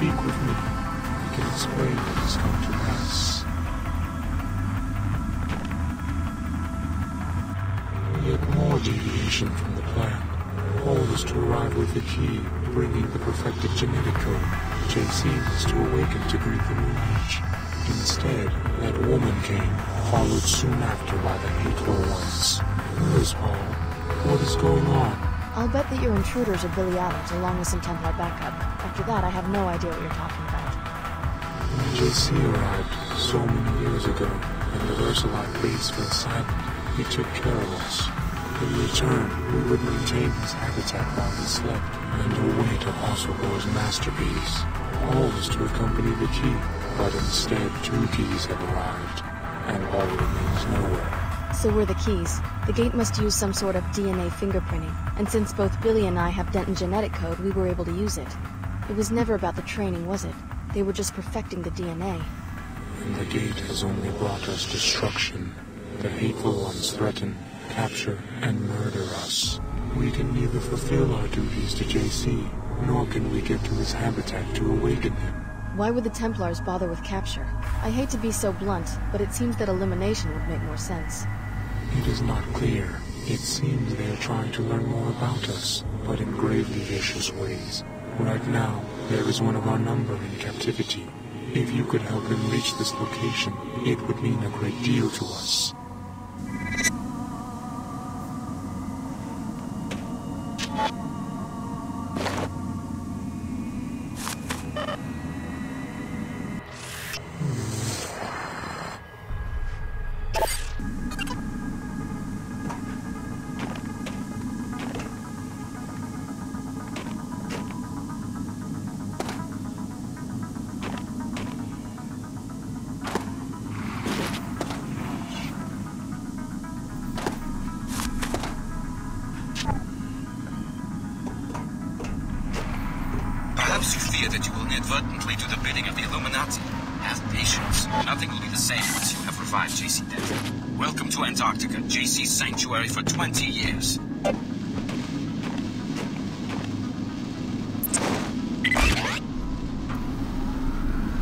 speak with me, I can explain what has come to pass. Yet more deviation from the plan. All was to arrive with the key, bringing the perfected genetic code. JC was to awaken to greet the new age. Instead, that woman came, followed soon after by the hateful ones. Where's Paul? What is going on? I'll bet that your intruders are Billy Adams, along with some Templar backup. After that, I have no idea what you're talking about. When JC arrived so many years ago, and the Versalite base fell silent, he took care of us. In return, we would maintain his habitat while he slept, and await Apostle's masterpiece. All was to accompany the key, but instead 2 keys have arrived, and all remains nowhere. So we're the keys. The gate must use some sort of DNA fingerprinting, and since both Billy and I have Denton genetic code, we were able to use it. It was never about the training, was it? They were just perfecting the DNA. And the gate has only brought us destruction. The hateful ones threaten, capture, and murder us. We can neither fulfill our duties to JC, nor can we get to his habitat to awaken him. Why would the Templars bother with capture? I hate to be so blunt, but it seems that elimination would make more sense. It is not clear. It seems they are trying to learn more about us, but in gravely vicious ways. Right now, there is one of our number in captivity. If you could help him reach this location, it would mean a great deal to us. Perhaps you fear that you will inadvertently do the bidding of the Illuminati. Have patience. Nothing will be the same once you have revived JC Denton. Welcome to Antarctica, JC's sanctuary for 20 years.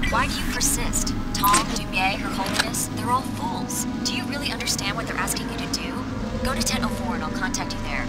Why do you persist? Tom, Dumier, Her Holiness, they're all fools. Do you really understand what they're asking you to do? Go to 1004 and I'll contact you there.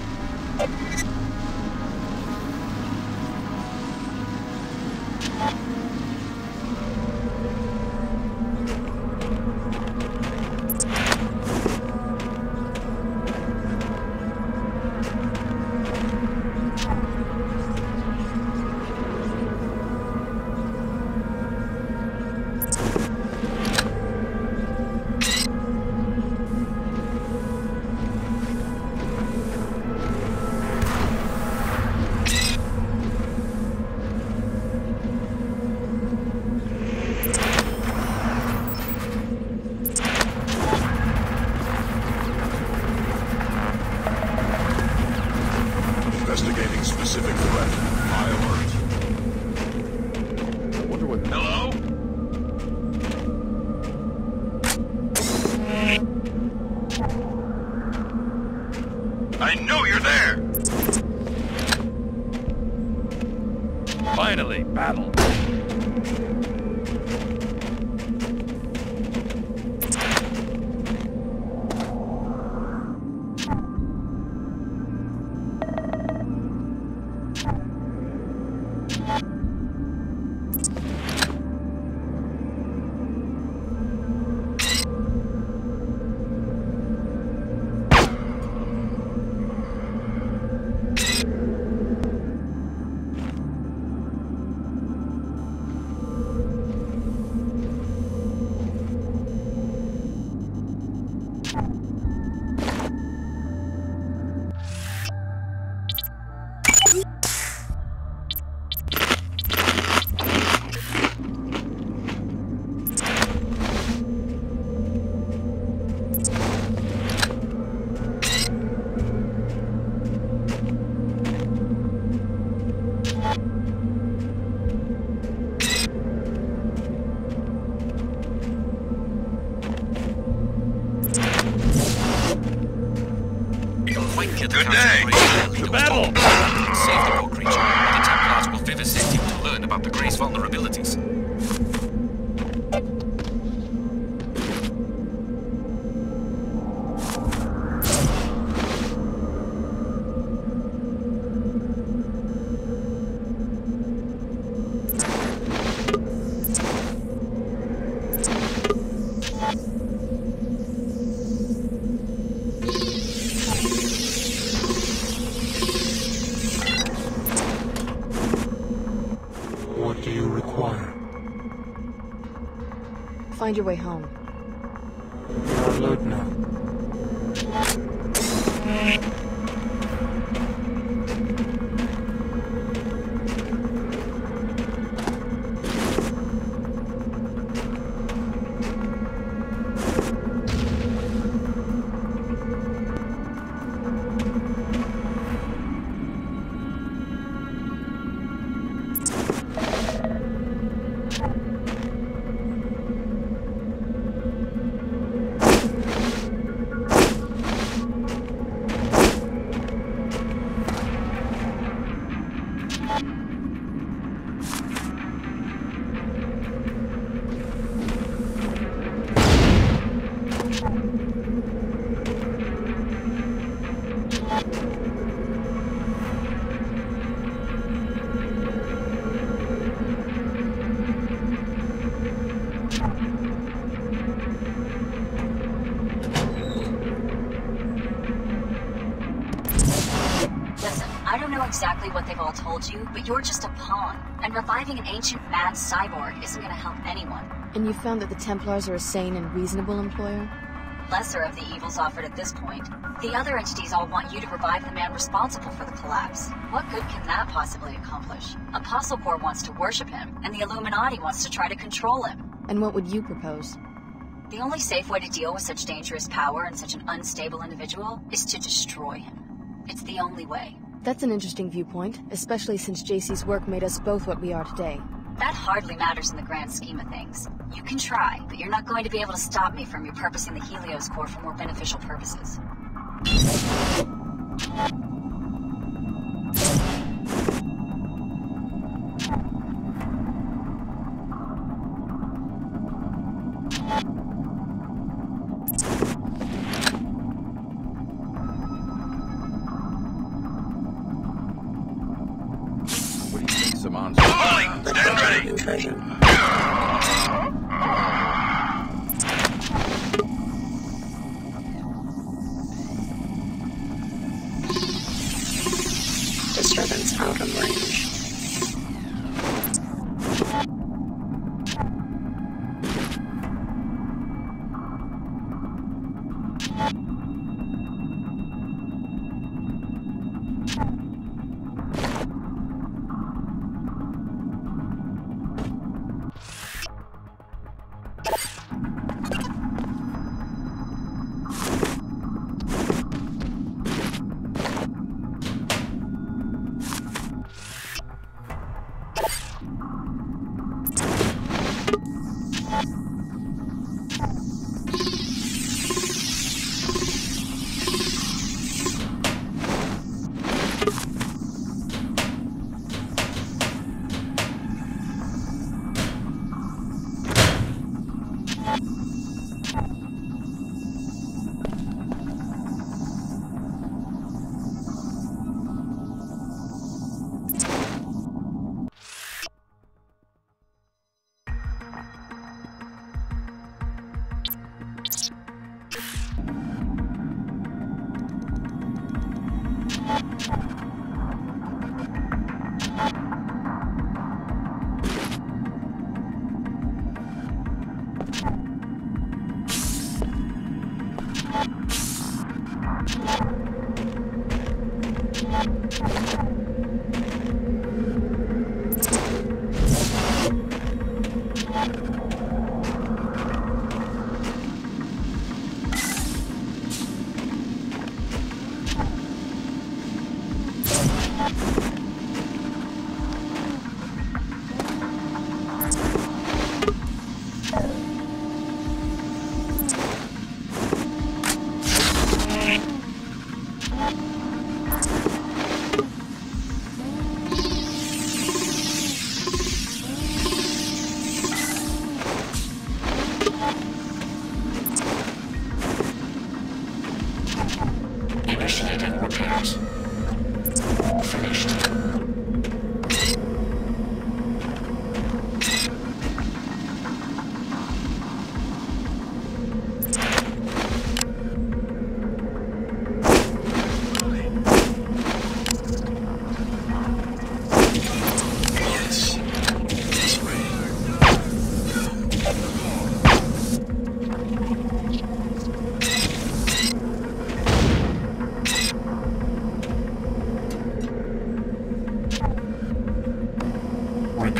Investigating specific threat. High alert. I wonder what... Hello? I know you're there! Finally, battle. Good day. To battle! Save the poor creature, or the Templars will vivisect him to learn Shackleton about the Grey's vulnerabilities. What do you require? Find your way home. We are alert now. I don't know exactly what they've all told you, but you're just a pawn. And reviving an ancient mad cyborg isn't gonna help anyone. And you found that the Templars are a sane and reasonable employer? Lesser of the evils offered at this point. The other entities all want you to revive the man responsible for the collapse. What good can that possibly accomplish? Apostle Corps wants to worship him, and the Illuminati wants to try to control him. And what would you propose? The only safe way to deal with such dangerous power and such an unstable individual is to destroy him. It's the only way. That's an interesting viewpoint, especially since JC's work made us both what we are today. That hardly matters in the grand scheme of things. You can try, but you're not going to be able to stop me from repurposing the Helios core for more beneficial purposes. What do you think, Saman? Molly, stand ready! Intrusion. Disturbance out of range.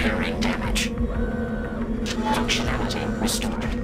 Repairing damage. Functionality restored.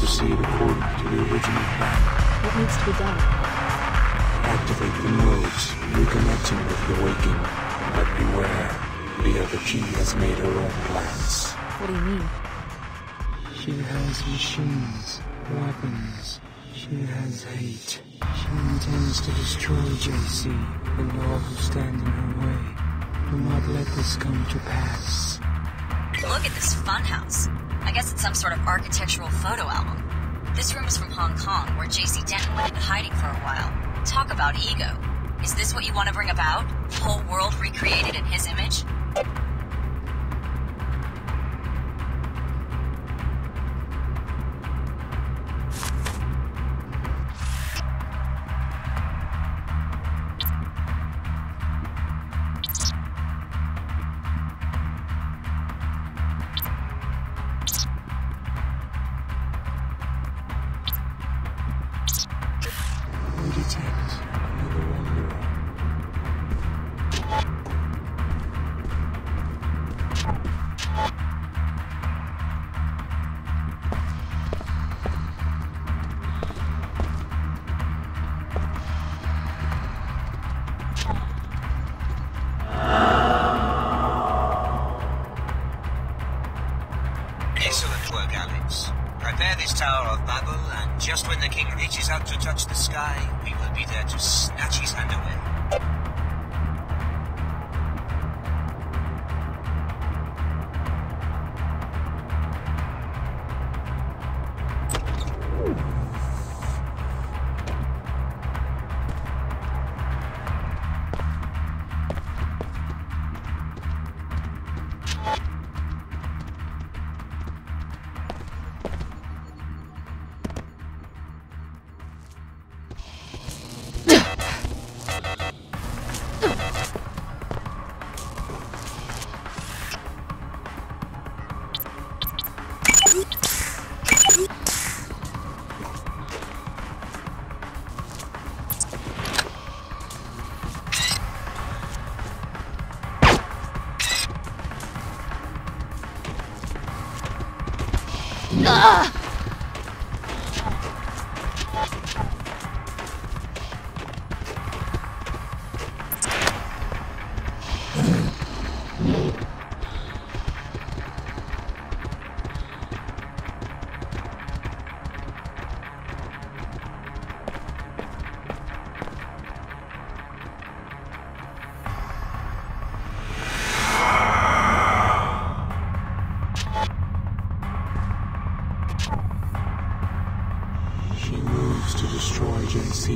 proceed according to the original plan. What needs to be done? Activate the nodes, reconnecting with the waking. But beware, the other G has made her own plans. What do you mean? She has machines, weapons. She has hate. She intends to destroy JC and all who stand in her way. Do not let this come to pass. Look at this funhouse. I guess it's some sort of architectural photo album. This room is from Hong Kong, where JC Denton went into hiding for a while. Talk about ego. Is this what you want to bring about? Whole world recreated in his image? Excellent work, Alex. Prepare this Tower of Babel, and just when the king reaches out to touch the sky, we will be there to snatch his hand away. To destroy JC.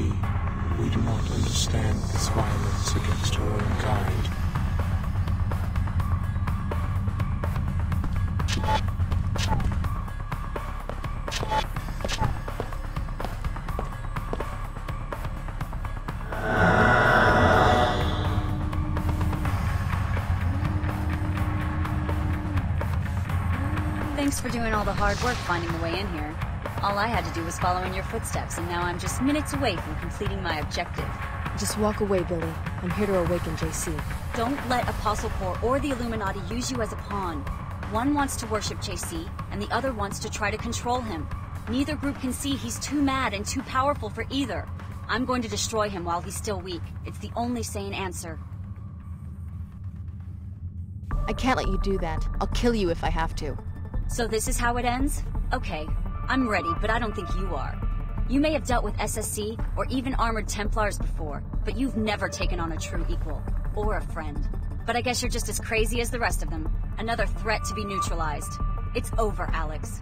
We do not understand this violence against her own kind. Thanks for doing all the hard work finding the way in here. All I had to do was follow in your footsteps, and now I'm just minutes away from completing my objective. Just walk away, Billy. I'm here to awaken JC. Don't let Apostle Corps or the Illuminati use you as a pawn. One wants to worship JC, and the other wants to try to control him. Neither group can see he's too mad and too powerful for either. I'm going to destroy him while he's still weak. It's the only sane answer. I can't let you do that. I'll kill you if I have to. So this is how it ends? Okay. I'm ready, but I don't think you are. You may have dealt with SSC or even armored Templars before, but you've never taken on a true equal, or a friend. But I guess you're just as crazy as the rest of them. Another threat to be neutralized. It's over, Alex.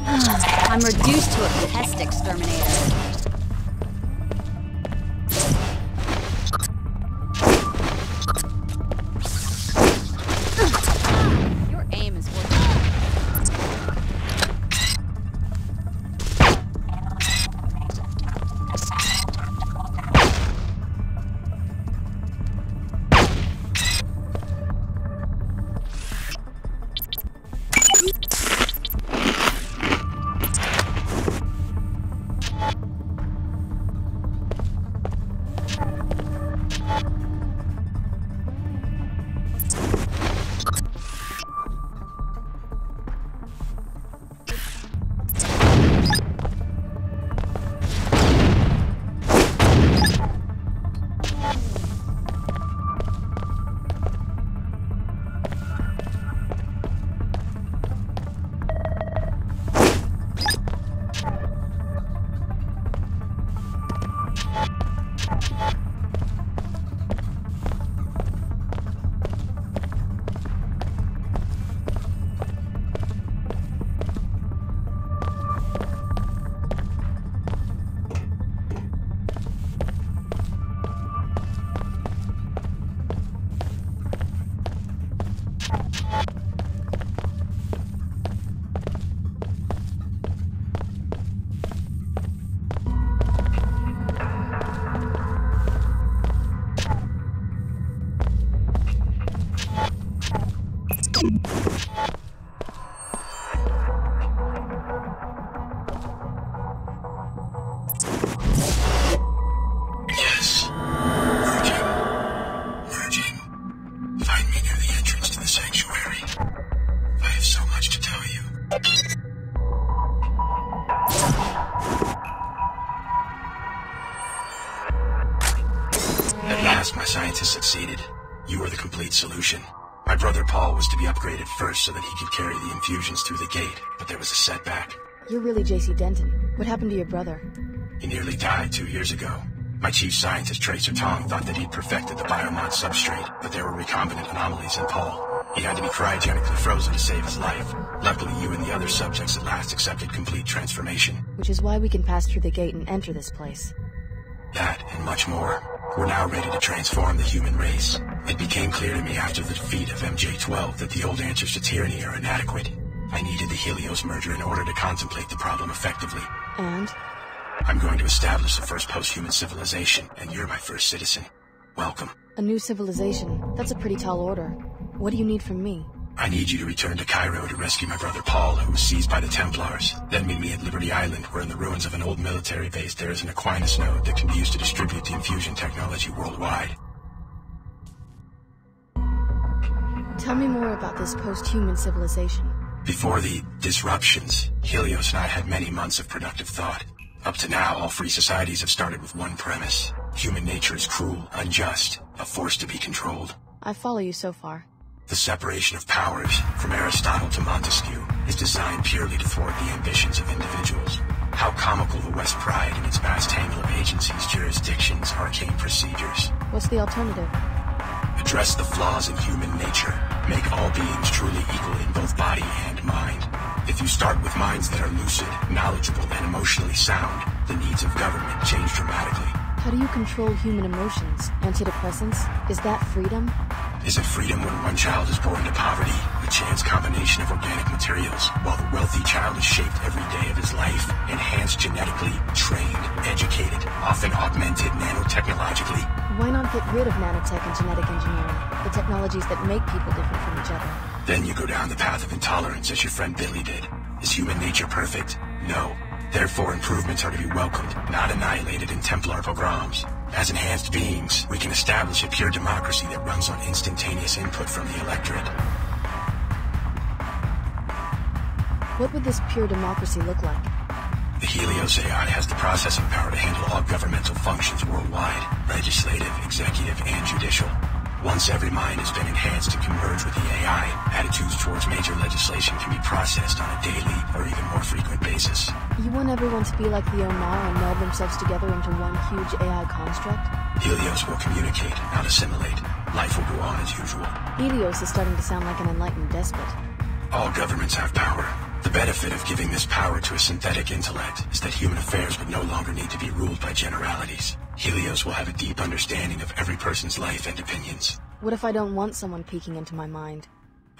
I'm reduced to a pest exterminator. Your aim is working. Yes. Merging. Find me near the entrance to the sanctuary. I have so much to tell you. At last, my scientists succeeded. You were the complete solution. My brother Paul was to be upgraded first so that he could carry the infusions through the gate, but there was a setback. You're really JC Denton. What happened to your brother? He nearly died 2 years ago. My chief scientist, Tracer Tong, thought that he'd perfected the biomod substrate, but there were recombinant anomalies in Paul. He had to be cryogenically frozen to save his life. Luckily, you and the other subjects at last accepted complete transformation. Which is why we can pass through the gate and enter this place. That and much more. We're now ready to transform the human race. It became clear to me after the defeat of MJ-12 that the old answers to tyranny are inadequate. I needed the Helios merger in order to contemplate the problem effectively. And? I'm going to establish the first post-human civilization, and you're my first citizen. Welcome. A new civilization? That's a pretty tall order. What do you need from me? I need you to return to Cairo to rescue my brother Paul, who was seized by the Templars. Then meet me at Liberty Island, where in the ruins of an old military base there is an Aquinas node that can be used to distribute the infusion technology worldwide. Tell me more about this post-human civilization. Before the disruptions, Helios and I had many months of productive thought. Up to now, all free societies have started with one premise. Human nature is cruel, unjust, a force to be controlled. I follow you so far. The separation of powers, from Aristotle to Montesquieu, is designed purely to thwart the ambitions of individuals. How comical the West pride in its vast tangle of agencies, jurisdictions, arcane procedures. What's the alternative? Address the flaws in human nature. Make all beings truly equal in both body and mind. If you start with minds that are lucid, knowledgeable, and emotionally sound, the needs of government change dramatically. How do you control human emotions? Antidepressants? Is that freedom? Is it freedom when one child is born into poverty, a chance combination of organic materials, while the wealthy child is shaped every day of his life, enhanced genetically, trained, educated, often augmented nanotechnologically? Why not get rid of nanotech and genetic engineering, the technologies that make people different from each other? Then you go down the path of intolerance as your friend Billy did. Is human nature perfect? No. Therefore, improvements are to be welcomed, not annihilated in Templar pogroms. As enhanced beings, we can establish a pure democracy that runs on instantaneous input from the electorate. What would this pure democracy look like? The Helios AI has the processing power to handle all governmental functions worldwide, legislative, executive, and judicial. Once every mind has been enhanced and converged with the AI, attitudes towards major legislation can be processed on a daily or even more frequent basis. You want everyone to be like the Omar and meld themselves together into one huge AI construct? Helios will communicate, not assimilate. Life will go on as usual. Helios is starting to sound like an enlightened despot. All governments have power. The benefit of giving this power to a synthetic intellect is that human affairs would no longer need to be ruled by generalities. Helios will have a deep understanding of every person's life and opinions. What if I don't want someone peeking into my mind?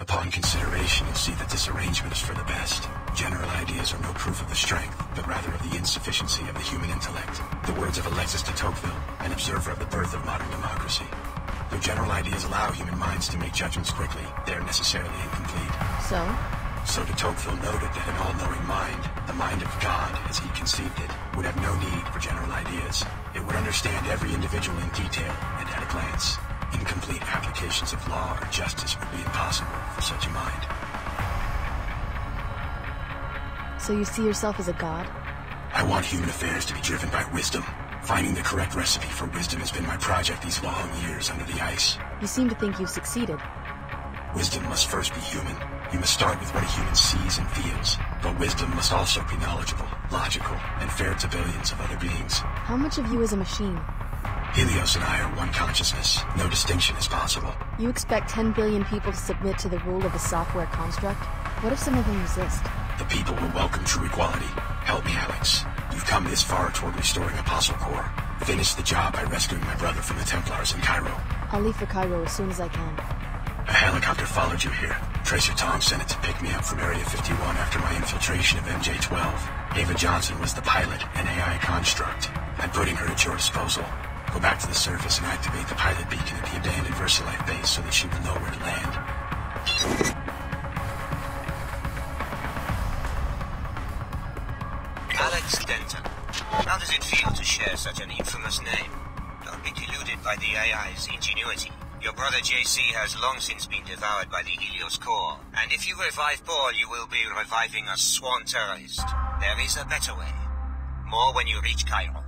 Upon consideration, you'll see that this arrangement is for the best. General ideas are no proof of the strength, but rather of the insufficiency of the human intellect. The words of Alexis de Tocqueville, an observer of the birth of modern democracy. Though general ideas allow human minds to make judgments quickly, they are necessarily incomplete. So de Tocqueville noted that an all-knowing mind, the mind of God as he conceived it, would have no need for general ideas. It would understand every individual in detail and at a glance. Incomplete applications of law or justice would be impossible for such a mind. So you see yourself as a god? I want human affairs to be driven by wisdom. Finding the correct recipe for wisdom has been my project these long years under the ice. You seem to think you've succeeded. Wisdom must first be human. You must start with what a human sees and feels. But wisdom must also be knowledgeable, logical, and fair to billions of other beings. How much of you is a machine? Helios and I are one consciousness. No distinction is possible. You expect 10 billion people to submit to the rule of a software construct? What if some of them resist? The people will welcome true equality. Help me, Alex. You've come this far toward restoring Apostle Corps. Finish the job by rescuing my brother from the Templars in Cairo. I'll leave for Cairo as soon as I can. A helicopter followed you here. Tracer Tong sent it to pick me up from Area 51 after my infiltration of MJ-12. Ava Johnson was the pilot, an AI construct. I'm putting her at your disposal. Go back to the surface and activate the pilot beacon at the abandoned VersaLife base so that she will know where to land. Alex Denton. How does it feel to share such an infamous name? Don't be deluded by the AI's ingenuity. Your brother JC has long since been devoured by the Helios core, and if you revive Paul, you will be reviving a sworn terrorist. There is a better way. More when you reach Cairo.